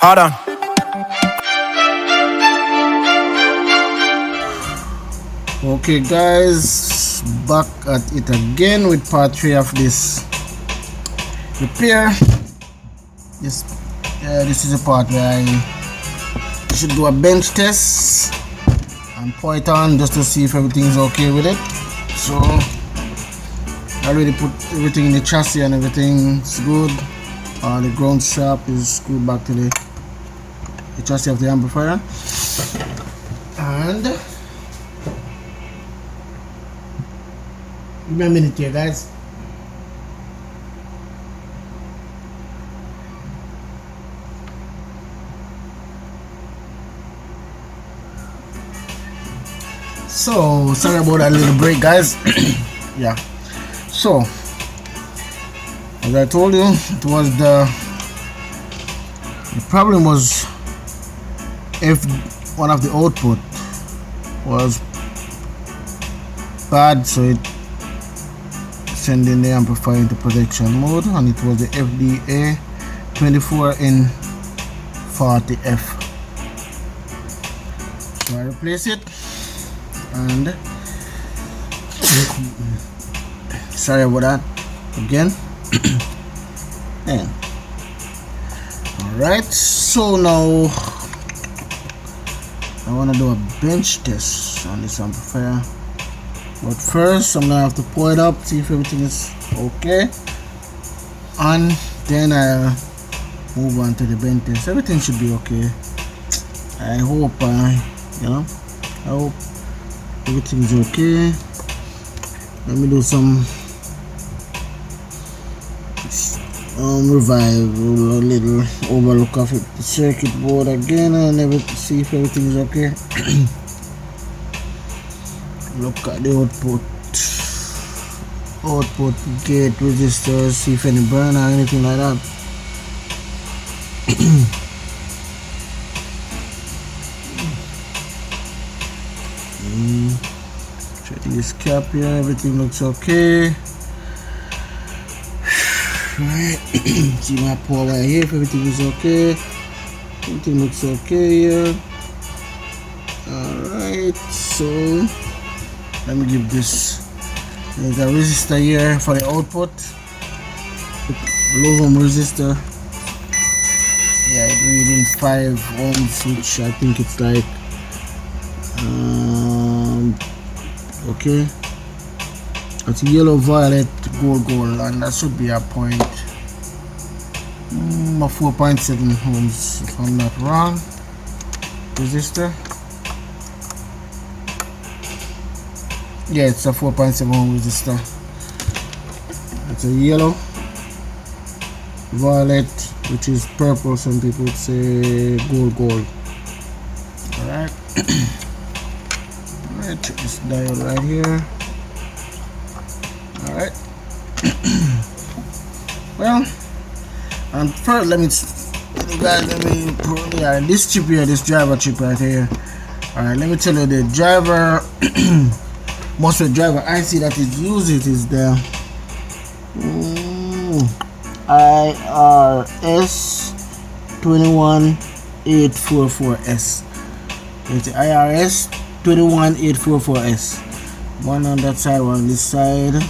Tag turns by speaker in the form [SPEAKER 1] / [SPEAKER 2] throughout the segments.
[SPEAKER 1] Hold on.
[SPEAKER 2] Okay guys, back at it again with part 3 of this repair. This is a part where I should do a bench test and pour it on just to see if everything is okay with it. So I already put everything in the chassis and everything's good. The ground strap is screwed back to the chassis of the amplifier, and give me a minute here guys. So sorry about that little break guys. Yeah, so as I told you, it was the problem was if one of the output was bad, so it sending the amplifier into protection mode, and it was the FDA 24N40F. So I replace it, and sorry about that again. Alright, so now I want to do a bench test on this amplifier, but first I'm gonna have to pour it up, see if everything is okay, and then I'll move on to the bench test. Everything should be okay. I hope I hope everything's okay. Let me do some revive, a little overlook of it, the circuit board again, and see if everything is okay. Look at the output gate resistors, see if any burn or anything like that. Check this cap here, everything looks okay. Right. See my pour right here, if everything is okay. Everything looks okay here. Alright, so let me give this. There's a resistor here for the output, low ohm resistor. Yeah, it's reading 5 ohms, which I think it's like okay. It's yellow, violet, gold, and that should be a point 4.7 ohms if I'm not wrong. Resistor. Yeah, it's a 4.7 ohm resistor. It's a yellow, violet, which is purple, some people would say gold. Alright. Alright, check this diode right here. Alright. Well, and first let me this chip here, this driver chip right here. Alright, let me tell you, the driver most of the driver IC that is used is the IRS 21844S. It's the IRS 21844S. One on that side, one on this side,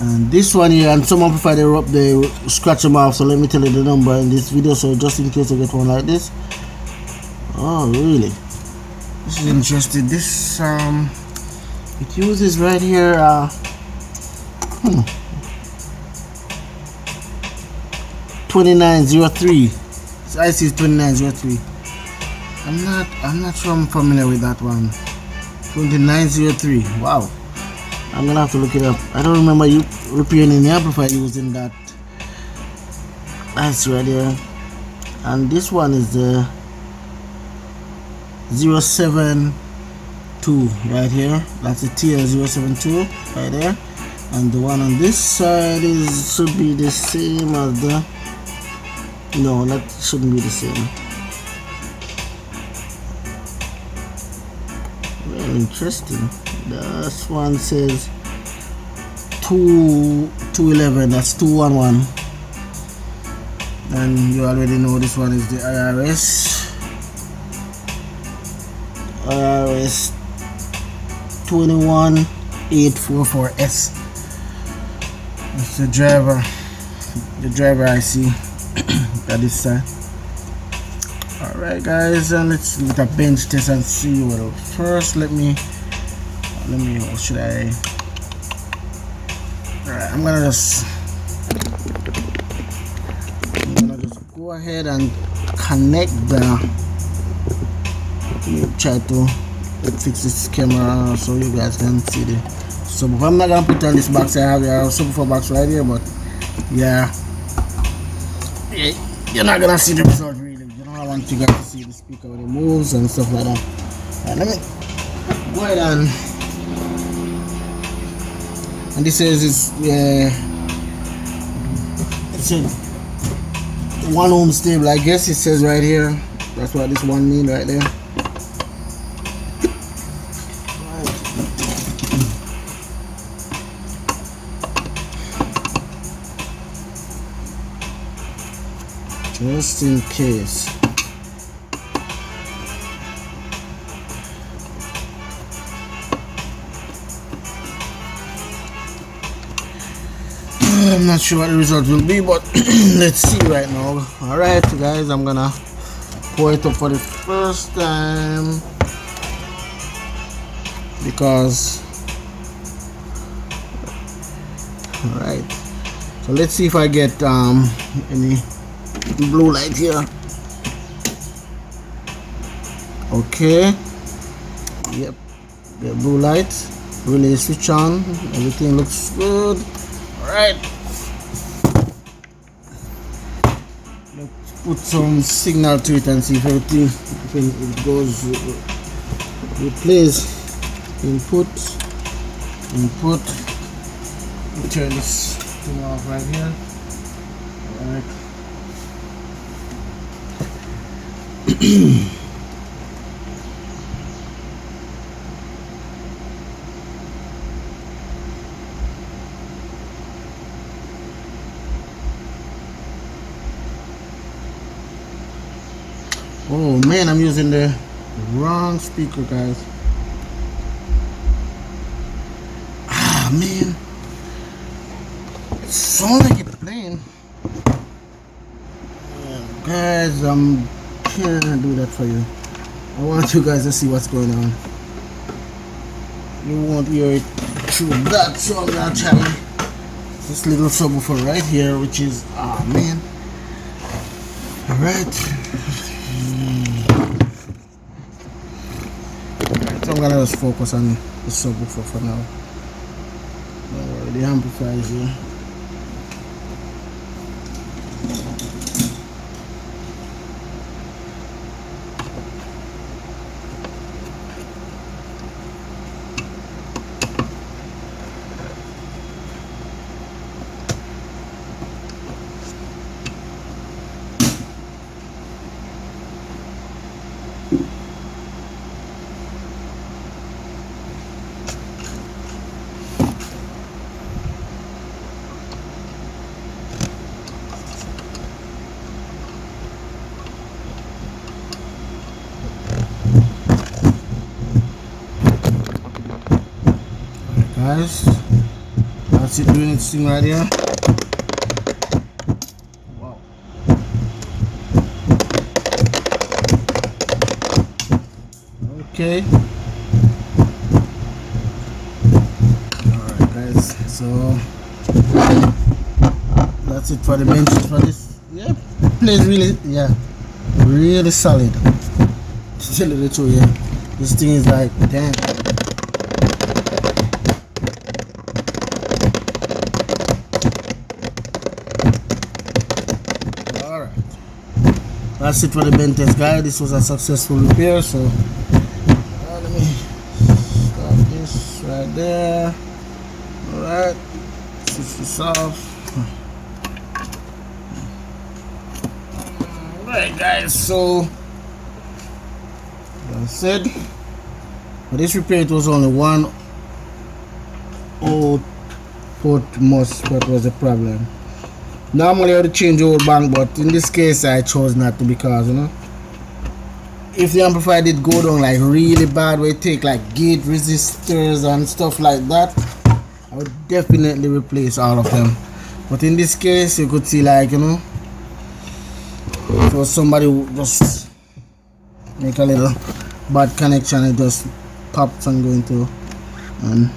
[SPEAKER 2] and this one here. And some amplifier they scratch them off, so let me tell you the number in this video, so just in case I get one like this. Oh really, this is interesting. This it uses right here 2903. This IC is 2903. I'm not sure I'm familiar with that one. 2903. Wow, I'm gonna have to look it up. I don't remember you repairing the amplifier using that. That's right there. And this one is the 072 right here. That's the TL072 right there. And the one on this side should be the same as the. No, that shouldn't be the same. Very interesting. This one says 211. That's 211. and you already know this one is the IRS 21844S. It's the driver IC at this side. Alright guys, and let's look at bench test and see what else. First let me what should I, alright, I'm gonna just go ahead and connect the, let me try to fix this camera so you guys can see the subwoofer. I'm not gonna put on this box. I have a subwoofer box right here, but yeah, you're not gonna see the result really. You know, I want you guys to see the speaker when it moves and stuff like that. Right, let me go ahead and this says it's a 1 ohm stable, I guess it says right here. That's what this one means right there. Just in case. I'm not sure what the result will be, but let's see right now. Alright guys, I'm gonna pour it up for the first time because alright, so let's see if I get any blue light here. Okay, yep, the blue light, relay switch on, everything looks good. Alright, let's put some signal to it and see if everything, if it goes, it plays. Input, turn this thing off right here. Alright. Oh man, I'm using the wrong speaker, guys. Ah man, it sounds like it's playing. Guys, I'm can't do that for you. I want you guys to see what's going on. You won't hear it through that, so I'm gonna try this little subwoofer right here, which is man. Alright. So I'm gonna just focus on the subwoofer for now. The amplifier is here. Guys, that's it doing its thing right here. Wow. Okay. Alright guys, so that's it for the benches for this. Yep, plays really, really solid. To tell you the truth, this thing is like, damn. That's it for the bench test, guys. This was a successful repair. So let me start this right there. Alright, switch this off. Alright guys, so that's it. For this repair it was only one old port MOSFET was the problem. Normally I would change the whole bank, but in this case I chose not to, because you know, if the amplifier did go down like really bad, where it take like gate resistors and stuff like that, I would definitely replace all of them. But in this case, you could see, like, you know, so somebody would just make a little bad connection, it just pops and go into, and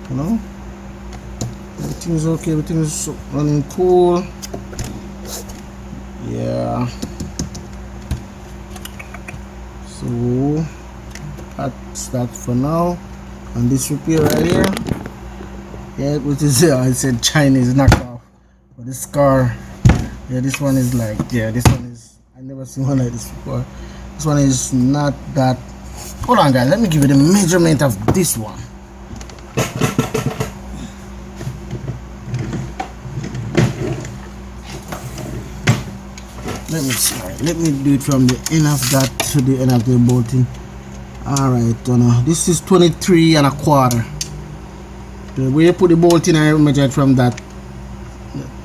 [SPEAKER 2] you know, everything is okay, everything is running cool. Yeah, so that's that for now. And this repair right here, yeah, which is I said Chinese knockoff, but the SKAR, yeah, this one is like, yeah, this one is, I never seen one like this before. This one is not that. Hold on guys, let me give you the measurement of this one. Let me see. Let me do it from the end of that to the end of the bolting. Alright, this is 23 and a quarter. The way you put the bolt in, I measure it from that.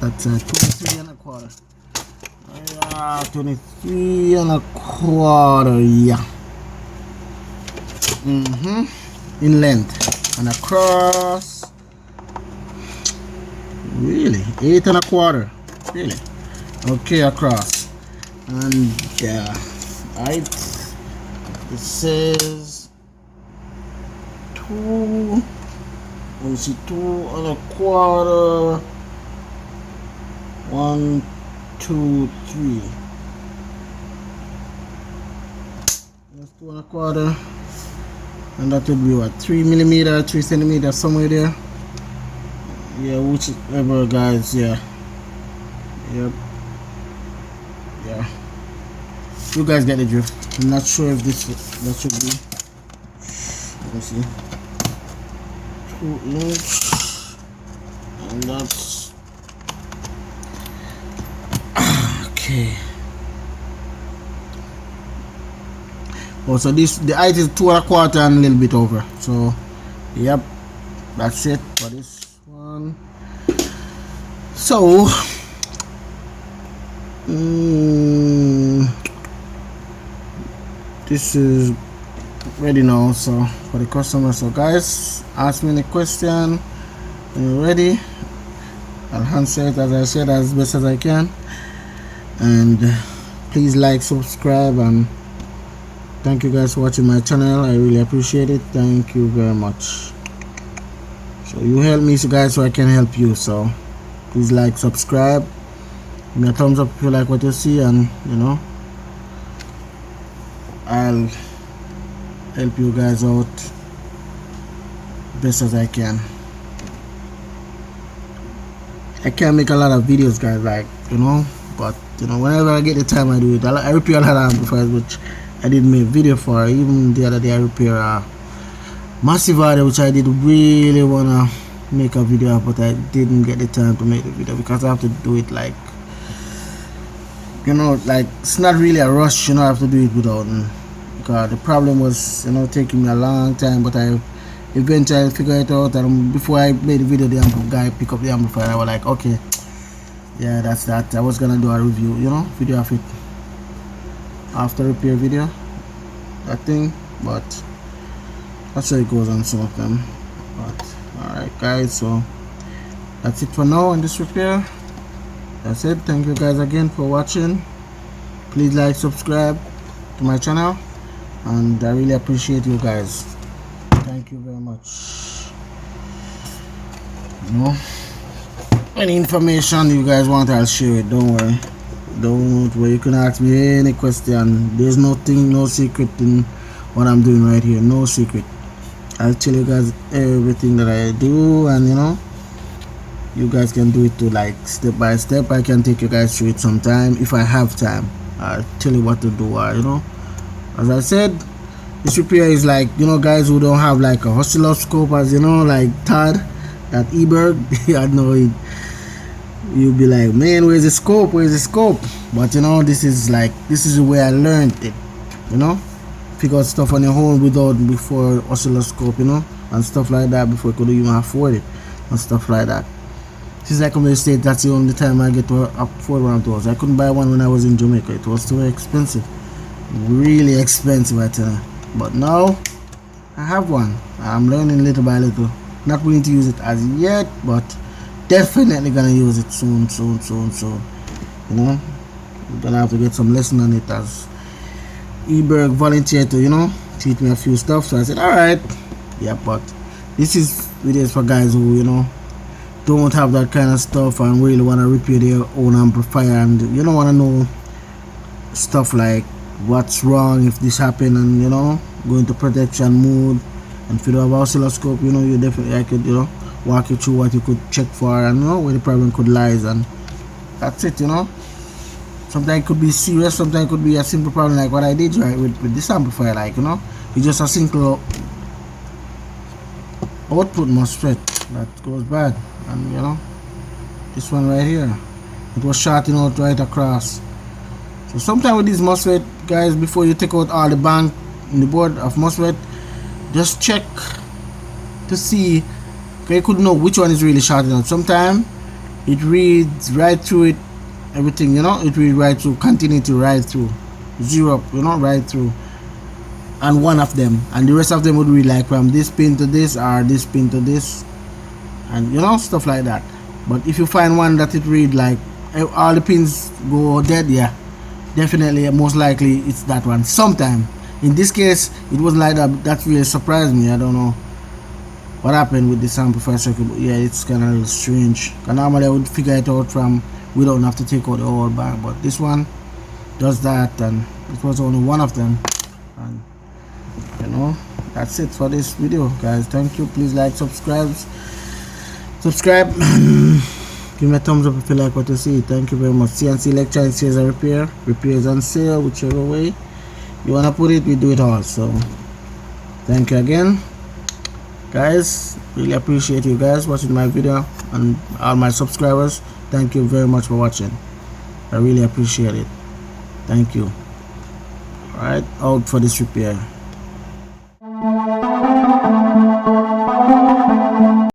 [SPEAKER 2] That's 23 and a quarter. Yeah, 23 and a quarter, yeah. In length and across. Really? 8 and a quarter. Really? Okay, across. And right. It says 2. Let me see, 2 and a quarter. 1, 2, 3. That's 2 and a quarter. And that would be what, 3 millimeter, 3 centimeter, somewhere there. Yeah, whichever, guys. Yeah. Yep. Yeah. You guys get the drift. I'm not sure if that should be. Let me see. 2 inch. And that's okay. Oh, so this, the height is 2 and a quarter and a little bit over. So, yep, that's it for this one. So, this is ready now. So for the customer. So guys, ask me any question when you're ready. I'll answer it, as I said, as best as I can. And please like, subscribe, and thank you guys for watching my channel. I really appreciate it. Thank you very much. So you help me, so guys, so I can help you. So please like, subscribe, give me a thumbs up if you like what you see, and you know, I'll help you guys out best as I can. I can't make a lot of videos, guys, like, you know, but you know, whenever I get the time, I do it. I repair a lot of amplifiers which I didn't make video for. Even the other day I repair a massive audio which I did really wanna make a video of, but I didn't get the time to make the video because I have to do it, like, you know, like, it's not really a rush, you know. I have to do it without, because the problem was, you know, taking me a long time, but I eventually figured it out. And before I made the video, the guy picked up the amplifier. I was like, okay, yeah, that's that. I was gonna do a review, you know, video of it after repair video, that thing, but that's how it goes on some of them. But alright guys, so that's it for now on this repair. That's it. Thank you guys again for watching. Please like, subscribe to my channel, and I really appreciate you guys. Thank you very much. You know, any information you guys want, I'll share it. Don't worry. Don't worry. You can ask me any question. There's nothing, no secret in what I'm doing right here. No secret. I'll tell you guys everything that I do, and you know, you guys can do it too, like step by step. I can take you guys through it sometime if I have time. I'll tell you what to do. You know, as I said, this repair is like, you know, guys who don't have like a oscilloscope, as you know, like Todd, that Eberg. I know it. You'll be like, man, where's the scope? Where's the scope? But you know, this is like, this is the way I learned it. You know, figure out stuff on your own before oscilloscope, you know, and stuff like that, before you could even afford it and stuff like that. since I come to the States, that's the only time I get to afford one of those. I couldn't buy one when I was in Jamaica. It was too expensive, really expensive, I tell you. But now I have one. I'm learning little by little. Not willing to use it as yet, but definitely gonna use it soon. You know, I'm gonna have to get some lesson on it, as Eberg volunteered to, teach me a few stuff. So I said, all right, yeah. But this is videos for guys who, don't have that kind of stuff and really want to repair their own amplifier, and you don't want to know stuff like what's wrong if this happen, and go into protection mode. And if you don't have oscilloscope, you definitely, I could walk you through what you could check for, and where the problem could lies, and that's it. Sometimes it could be serious, sometimes it could be a simple problem like what I did right with this amplifier. Like it's just a single output MOSFET that goes bad, and this one right here, it was shorting out right across. So sometimes with these MOSFET, guys, before you take out all the bank in the board of MOSFET, just check to see, okay, you could know which one is really shorting out. Sometimes it reads right through it, everything, it reads right through, continuity right through, zero up, right through, and one of them, and the rest of them would read like from this pin to this, or this pin to this, and stuff like that. But if you find one that it read like all the pins go dead, yeah, definitely, most likely it's that one. Sometime in this case it was like that. That really surprised me. I don't know what happened with this amplifier circuit, but yeah, it's kind of strange, because normally I would figure it out from we don't have to take out the whole back, but this one does that, and it was only one of them. And that's it for this video, guys. Thank you. Please like, subscribe, and give me a thumbs up if you like what you see. Thank you very much. CNC lecture, sales and repairs on sale, whichever way you wanna put it, we do it all. So thank you again, guys. Really appreciate you guys watching my video, and all my subscribers, thank you very much for watching. I really appreciate it. Thank you. All right, out for this repair.